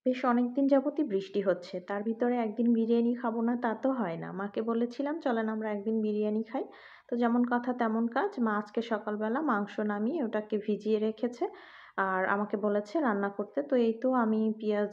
বেশ অনেকদিন যাবতই বৃষ্টি হচ্ছে। তার ভিতরে একদিন বিরিয়ানি খাবো না তা তো হয় না। মাকে বলেছিলাম চলেন আমরা একদিন বিরিয়ানি খাই। তো যেমন কথা তেমন কাজ। মা আজকে সকালবেলা মাংস নামিয়ে ওটাকে ভিজিয়ে রেখেছে। আর আমাকে বলেছে রান্না করতে। তো এই তো আমি পেঁয়াজ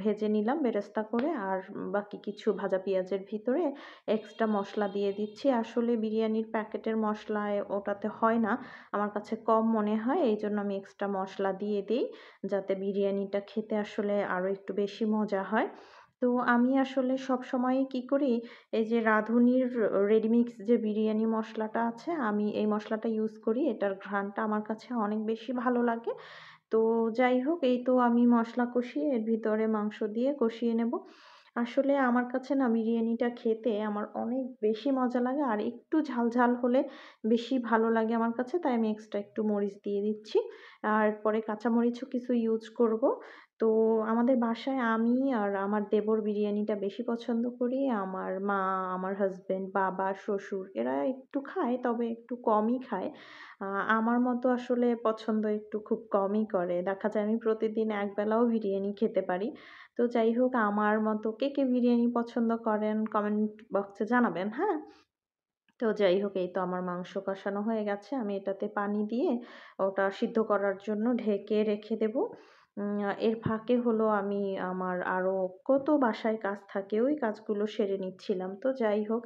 ভেজে নিলাম বেরেস্তা করে। আর বাকি কিছু ভাজা পেঁয়াজের ভিতরে এক্সট্রা মসলা দিয়ে দিচ্ছি। আসলে বিরিয়ানির প্যাকেটের মসলায় ওটাতে হয় না। আমার কাছে কম মনে হয়। এইজন্য আমি এক্সট্রা মসলা দিয়ে দেই। যাতে বিরিয়ানিটা খেতে আসলে আরো একটু বেশি মজা হয়। তো আমি আসলে সবসময়ই কি করি, এই যে রাঁধুনির রেডিমিক্স যে বিরিয়ানি মসলাটা আছে, আমি এই মসলাটা ইউজ করি। এটার ঘ্রাণটা আমার কাছে অনেক বেশি ভালো লাগে। তো যাই হোক, এই তো আমি মসলা কষিয়ে এর ভিতরে মাংস দিয়ে কষিয়ে নেব। আসলে আমার কাছে না বিরিয়ানিটা খেতে আমার অনেক বেশি মজা লাগে। আর একটু ঝাল, ঝাল হলে বেশি ভালো লাগে আমার কাছে। তাই আমি এক্সট্রা একটু মরিচ দিয়ে দিচ্ছি। আর পরে কাঁচামরিচও কিছু ইউজ করব। তো আমাদের বাসায় আমি আর আমার দেবর বিরিয়ানিটা বেশি পছন্দ করি। আমার মা, আমার হাসব্যান্ড, বাবা, শ্বশুর এরা একটু খায়, তবে একটু কমই খায়। আ আমার মতো আসলে পছন্দ একটু খুব কমই করে। দেখা যায় আমি প্রতিদিন একবেলাও বিরিয়ানি খেতে পারি। তো যাই হোক, আমার মতো কে, কে বিরিয়ানি পছন্দ করেন কমেন্ট বক্সে জানাবেন, হ্যাঁ? তো যাই হোক, এই তো আমার মাংস কষানো হয়ে গেছে। আমি এটাতে পানি দিয়ে ওটা সিদ্ধ করার জন্য ঢেকে রেখে দেব। এর ফাঁকে হলো আমি আমার আরো কত বাসায় কাজ থাকে, ওই কাজগুলো সেরে নিচ্ছিলাম। তো যাই হোক,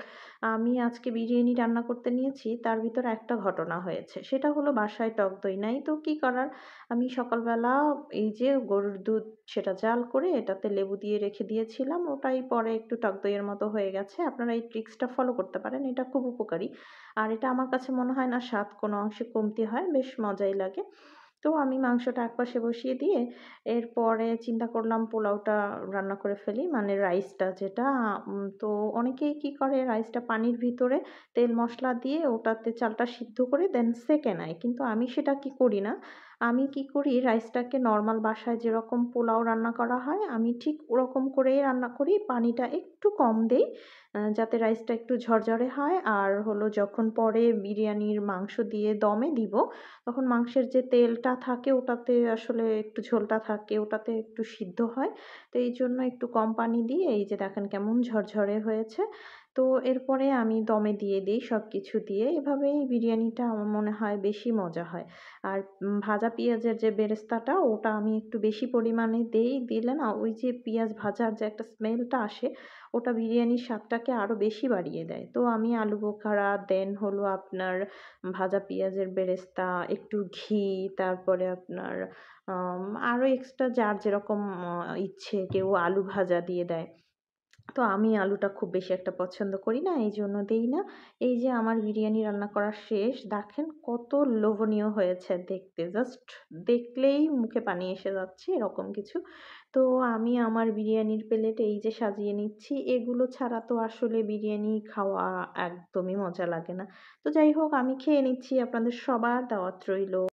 আমি আজকে বিরিয়ানি রান্না করতে নিয়েছি, তার ভিতরে একটা ঘটনা হয়েছে। সেটা হলো বাসায় টক দই নাই। তো কি করার? আমি সকালবেলা এই যে গরুর দুধ সেটা জাল করে এটাতে লেবু দিয়ে রেখে দিয়েছিলাম। ওটাই পরে একটু টক দইয়ের মতো হয়ে গেছে। আপনারা এই ট্রিক্সটা ফলো করতে পারেন। এটা খুব উপকারী। আর এটা আমার কাছে মনে হয় না স্বাদ কোনো অংশে কমতি হয়। বেশ মজাই লাগে। তো আমি মাংসটা একপাশে বসিয়ে দিয়ে এরপরে চিন্তা করলাম পোলাওটা রান্না করে ফেলি। মানে রাইসটা যেটা তো অনেকেই কি করে রাইসটা পানির ভিতরে তেল মসলা দিয়ে ওটাতে চালটা সিদ্ধ করে দেন সেঁকে নেয়। কিন্তু আমি সেটা কি করি না। আমি কি করি রাইসটাকে নরমাল বাসায় যেরকম পোলাও রান্না করা হয়, আমি ঠিক ওরকম করেই রান্না করি। পানিটা একটু কম দেই। যাতে রাইসটা একটু ঝরঝরে হয়। আর হলো যখন পরে বিরিয়ানির মাংস দিয়ে দমে দিব, তখন মাংসের যে তেলটা থাকে ওটাতে আসলে একটু ঝোলটা থাকে, ওটাতে একটু সিদ্ধ হয়। তো এইজন্য একটু কম পানি দিয়ে এই যে দেখেন কেমন ঝরঝরে হয়েছে। তো এরপরে আমি দমে দিয়ে দেই সবকিছু দিয়ে। এভাবেই বিরিয়ানিটা আমার মনে হয় বেশি মজা হয়। আর ভাজা পেঁয়াজের যে বেরেস্তাটা ওটা আমি একটু বেশি পরিমাণে দেই। দিলে না ওই যে পেঁয়াজ ভাজার যে একটা স্মেলটা আসে, ওটা বিরিয়ানির স্বাদটাকে আরো বেশি বাড়িয়ে দেয়। তো আমি আলু বোখারা দেন হলো আপনার ভাজা পেঁয়াজের বেরেস্তা, একটু ঘি, তারপরে আপনার আরো এক্সট্রা যার যেরকম ইচ্ছে কেউ আলু ভাজা দিয়ে দেয়। তো আমি আলুটা খুব বেশি একটা পছন্দ করি না, এইজন্য দেই না। এই যে আমার বিরিয়ানি রান্না করা শেষ। দেখেন কত লোভনীয় হয়েছে দেখতে। জাস্ট দেখলেই মুখে পানি এসে যাচ্ছে এরকম কিছু। তো আমি আমার বিরিয়ানির প্লেটে এই যে সাজিয়ে নিচ্ছি। এগুলো ছাড়া তো আসলে বিরিয়ানি খাওয়া একদমই মজা লাগে না। তো যাই হোক, আমি খেয়ে নিচ্ছি। আপনাদের সবার দাওয়াত রইলো।